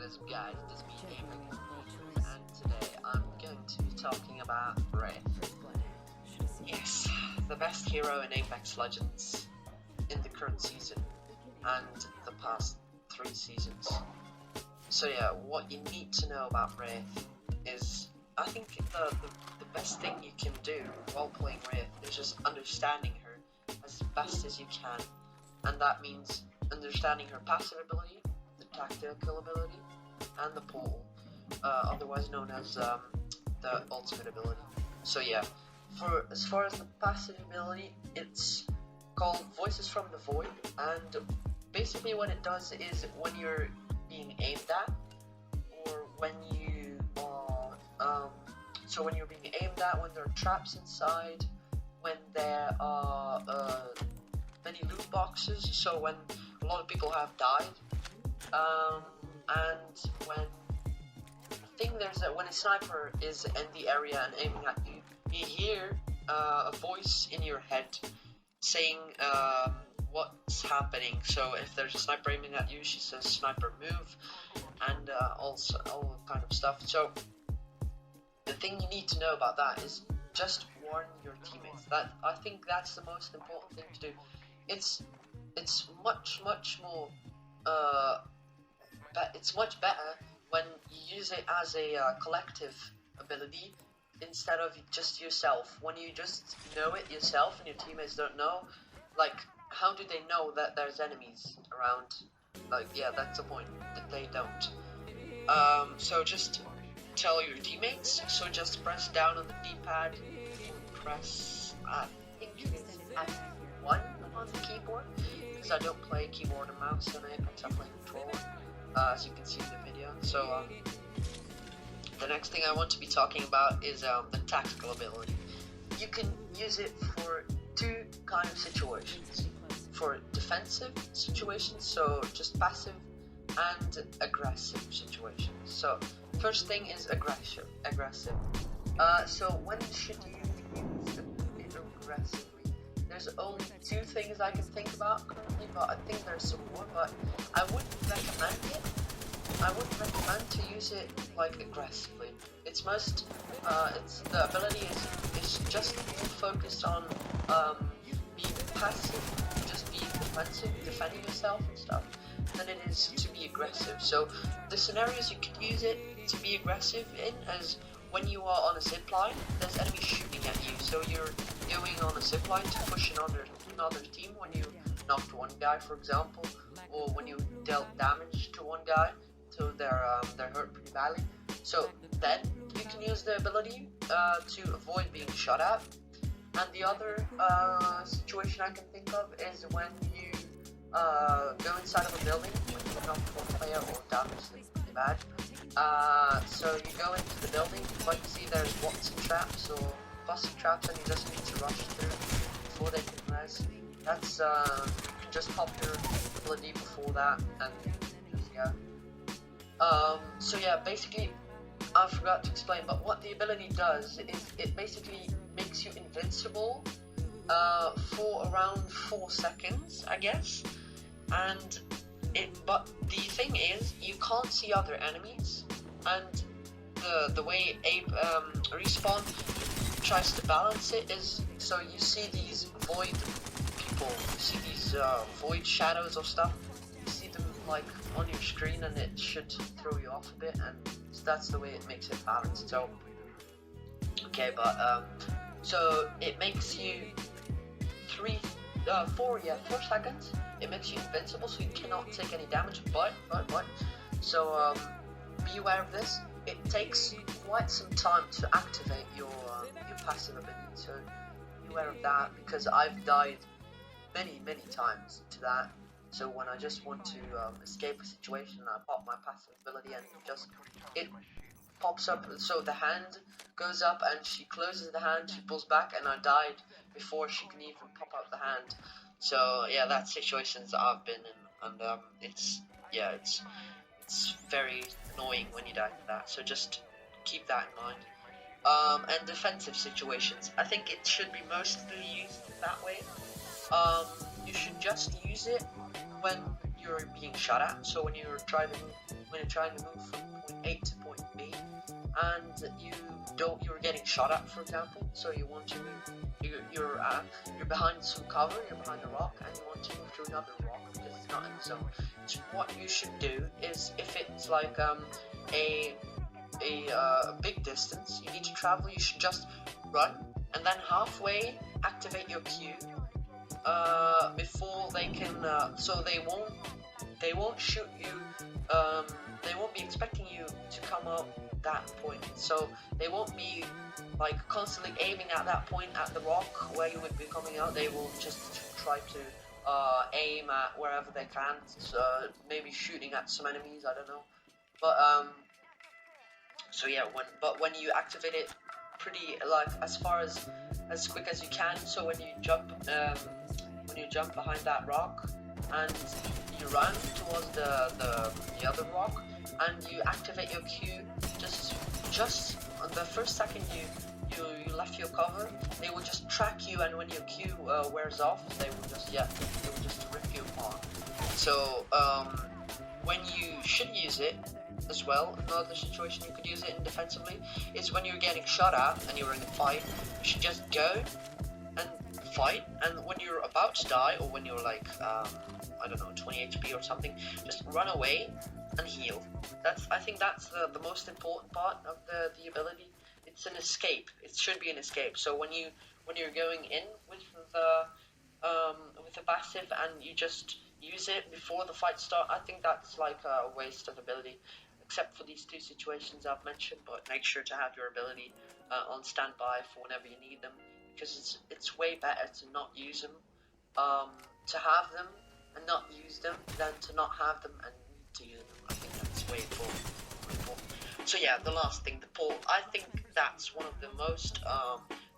is up guys, it is me David, and today I'm going to be talking about Wraith. Yes, the best hero in Apex Legends in the current season and the past 3 seasons. So yeah, what you need to know about Wraith is, I think the best thing you can do while playing Wraith is just understanding her as best as you can, and that means understanding her passive ability, the tactical ability, and the portal, otherwise known as the ultimate ability. So yeah, as far as the passive ability, it's called Voices from the Void, and basically what it does is when you're being aimed at, or when you are, so when you're being aimed at, when there are traps inside, when there are many loot boxes, so when a lot of people have died, and when a sniper is in the area and aiming at you, you hear a voice in your head saying what's happening. So if there's a sniper aiming at you, she says sniper move, and also all kind of stuff. So the thing you need to know about that is just warn your teammates. I think that's the most important thing to do. It's much more it's much better when you use it as a collective ability instead of just yourself. When you just know it yourself and your teammates don't know, like, how do they know that there's enemies around? Like, yeah, that's the point, that they don't. So just tell your teammates. So just press down on the D-pad, press, I think it's F1 on the keyboard, because I don't play keyboard and mouse on Apex, I play controller, as you can see in the video. So the next thing I want to be talking about is the tactical ability. You can use it for 2 kind of situations. For defensive situations, so just passive, and aggressive situations. So first thing is aggressive. So when should you use it aggressively? There's only 2 things I can think about currently, but I think there's some more, but I wouldn't recommend it. I wouldn't recommend to use it like aggressively. It's the ability is just more focused on being passive, just being defensive, defending yourself and stuff, than it is to be aggressive. So the scenarios you could use it to be aggressive in is when you are on a zipline, there's enemies shooting at you, so you're going on a zipline to push another team when you knocked one guy, for example, or when you dealt damage to one guy, so they're hurt pretty badly. So then you can use the ability to avoid being shot at. And the other situation I can think of is when you go inside of a building when you knock one player or damage them pretty bad. So you go into the building, but you see there's Watson traps or busted traps, and you just need to rush through before they can res. That's you can just pop your ability before that, and just yeah. So yeah, basically, I forgot to explain, but what the ability does is it basically makes you invincible for around 4 seconds, I guess. But the thing is, you can't see other enemies, and the way Respawn tries to balance it is, so you see these void people, you see these void shadows or stuff, you see them like on your screen, and it should throw you off a bit, and so that's the way it makes it balanced. So okay, but so it makes you 4 seconds. It makes you invincible, so you cannot take any damage. But so be aware of this. It takes quite some time to activate your passive ability. So be aware of that, because I've died many times to that. So when I just want to escape a situation, I pop my passive ability, and it pops up. So the hand goes up, and she closes the hand, she pulls back, and I died before she can even pop out the hand. So yeah, that's situations that I've been in, and it's very annoying when you die to that. So just keep that in mind. And defensive situations, I think it should be mostly used that way. You should just use it when you're being shot at. So when you're trying to move from point A to point B, and you're getting shot at, for example. So you want to move, you're behind some cover, you're behind a rock, and you want to move to another rock because it's not in the zone. So what you should do is, if it's like a big distance you need to travel, you should just run and then halfway activate your Q before they can, so they won't shoot you, they won't be expecting you to come up that point, so they won't be like constantly aiming at that point at the rock where you would be coming out. They will just try to aim at wherever they can, so maybe shooting at some enemies, I don't know, but so yeah, when you activate it pretty, like, as quick as you can, so when you jump behind that rock and you run towards the other rock and you activate your Q, just on the first second you left your cover, they will just track you, and when your Q wears off, they will just rip you apart. So when you should use it as well, another situation you could use it in defensively is when you're getting shot at and you're in a fight, you should just go and fight, and when you're about to die, or when you're like I don't know, 20 HP or something, just run away and heal. I think that's the most important part of the ability. It's an escape. It should be an escape. So when you're going in with the passive and you just use it before the fight starts, I think that's like a waste of ability, except for these two situations I've mentioned. But make sure to have your ability on standby for whenever you need them, because it's way better to not use them, to have them and not use them, than to not have them and need to use them. I think that's way important. So yeah, the last thing, the portal. I think that's one of the most,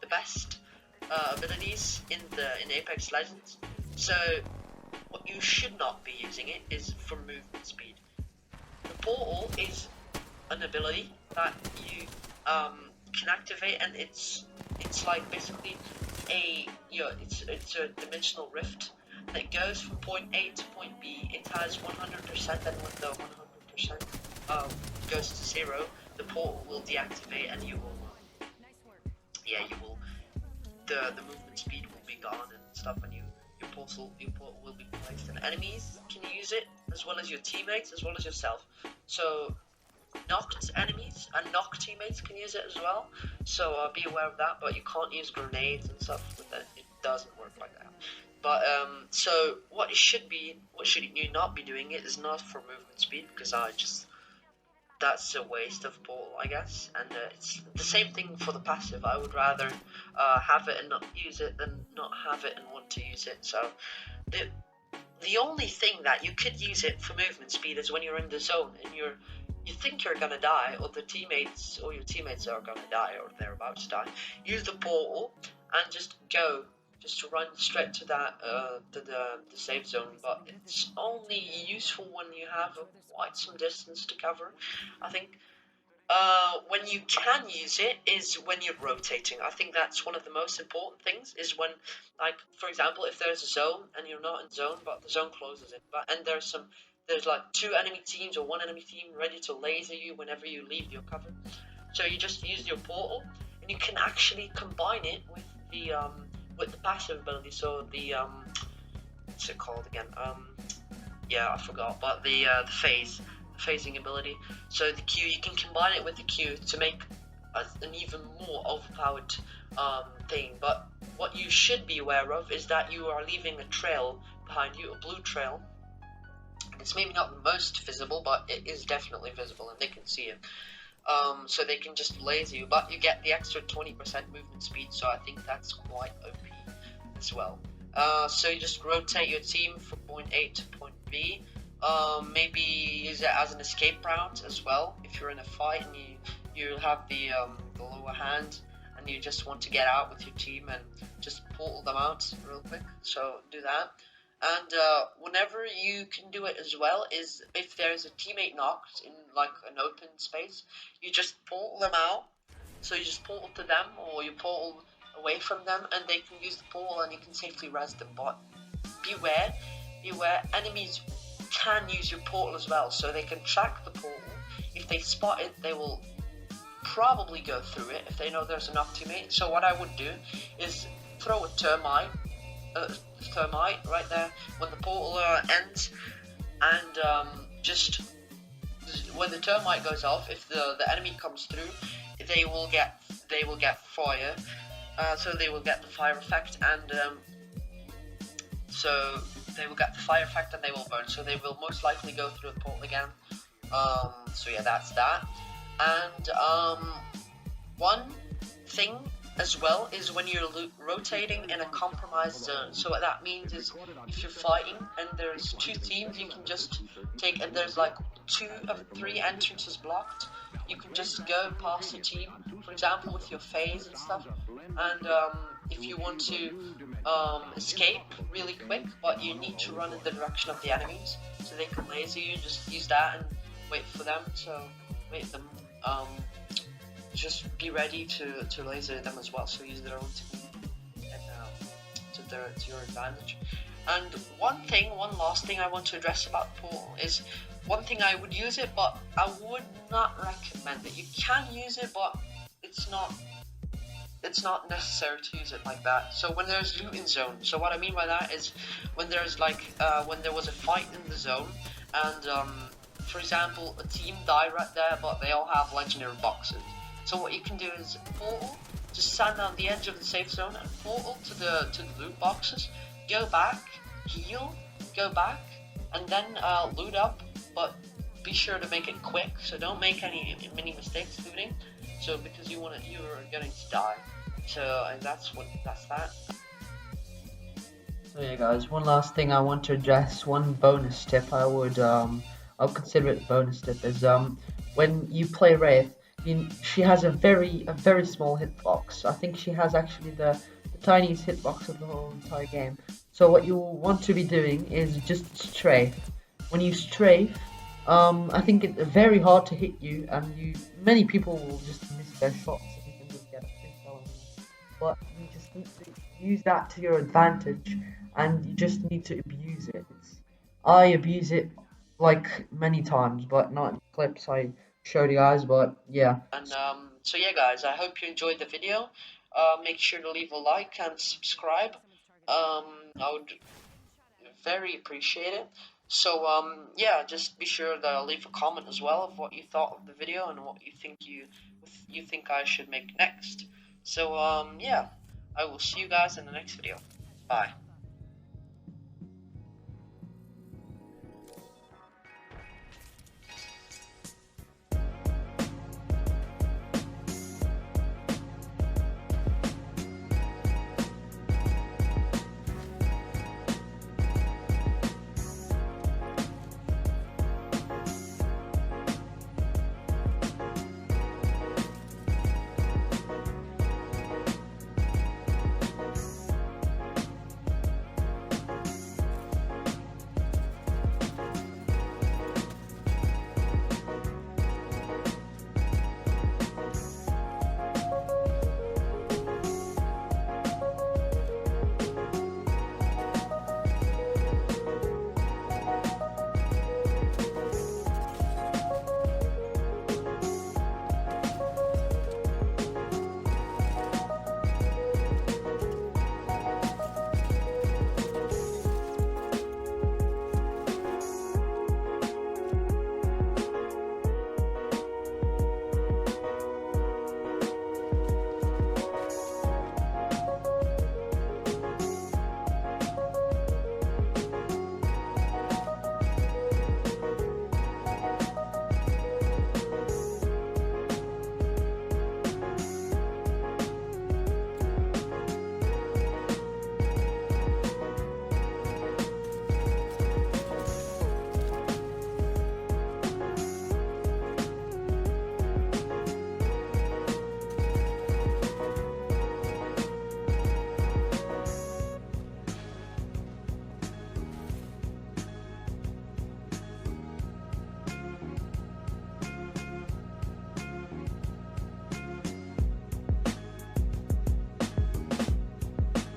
the best abilities in Apex Legends. So what you should not be using it is for movement speed. The portal is an ability that you can activate, and it's like basically it's a dimensional rift that goes from point A to point B. It has 100%, and when the 100% goes to 0, the portal will deactivate, and you will the movement speed will be gone and stuff, and your portal will be placed, and enemies can use it as well as your teammates, as well as yourself. So knocked enemies and knocked teammates can use it as well, so be aware of that. But you can't use grenades and stuff with it. It doesn't work like that. But so what should you not be doing it is not for movement speed, because that's a waste of portal, I guess. And it's the same thing for the passive. I would rather have it and not use it than not have it and want to use it. So the only thing that you could use it for movement speed is when you're in the zone and you think you're gonna die, or your teammates are gonna die, or they're about to die. Use the portal and just to run straight to that the safe zone. But it's only useful when you have quite some distance to cover, I think. When you can use it is when you're rotating. I think that's one of the most important things, is when, like, for example, if there's a zone and you're not in zone, but the zone closes in, and there's like 2 enemy teams or 1 enemy team ready to laser you whenever you leave your cover. So you just use your portal, and you can actually combine it with the passive ability. So the what's it called again? Yeah, I forgot. But the phasing ability. So the Q, you can combine it with the Q to make an even more overpowered thing. But what you should be aware of is that you are leaving a trail behind you, a blue trail. It's maybe not the most visible, but it is definitely visible, and they can see it. So they can just laser you, but you get the extra 20% movement speed, so I think that's quite OP as well. So you just rotate your team from point A to point B. Maybe use it as an escape route as well. If you're in a fight and you have the lower hand and you just want to get out with your team and just portal them out real quick, so do that. And whenever you can do it as well is if there's a teammate knocked in like an open space, you just portal them out. So you just portal to them, or you portal away from them, and they can use the portal and you can safely res them. But beware, enemies can use your portal as well, so they can track the portal. If they spot it, they will probably go through it if they know there's an teammate. So what I would do is throw a thermite right there when the portal ends, and just when the thermite goes off, if the enemy comes through, they will get fire. So they will get the fire effect, and they will burn. So they will most likely go through the portal again. So yeah, that's that. And one thing as well is when you're rotating in a compromised zone. So what that means is if you're fighting and there's two teams, you can just take, and there's like 2 of 3 entrances blocked, you can just go past the team, for example with your phase and stuff, and if you want to escape really quick, but you need to run in the direction of the enemies so they can laser you, just use that and wait for them to just be ready to laser them as well, so use their own technique and to your advantage. And one last thing I want to address about portal is, one thing I would use it, but I would not recommend it. You can use it, but it's not necessary to use it like that. So when there's loot in zone, so what I mean by that is when there's like when there was a fight in the zone, and for example a team died right there, but they all have legendary boxes. So what you can do is portal, just stand on the edge of the safe zone and portal to the loot boxes, go back, heal, go back, and then loot up, but be sure to make it quick. So don't make any mistakes looting. So because you're going to die. So that's that. So yeah, guys, one last thing I want to address, one bonus tip I'll consider it a bonus tip, is when you play Wraith, she has a very small hitbox. I think she has actually the tiniest hitbox of the whole entire game. So what you want to be doing is just strafe. When you strafe, I think it's very hard to hit you, and many people will just miss their shots and you can just get a free kill. But you just need to use that to your advantage, and you just need to abuse it. I abuse it like many times, but not in clips I showed you guys. But yeah. And so yeah, guys, I hope you enjoyed the video. Make sure to leave a like and subscribe. I would very appreciate it. So yeah, just be sure to leave a comment as well of what you thought of the video and what you think I should make next. So yeah, I will see you guys in the next video. Bye.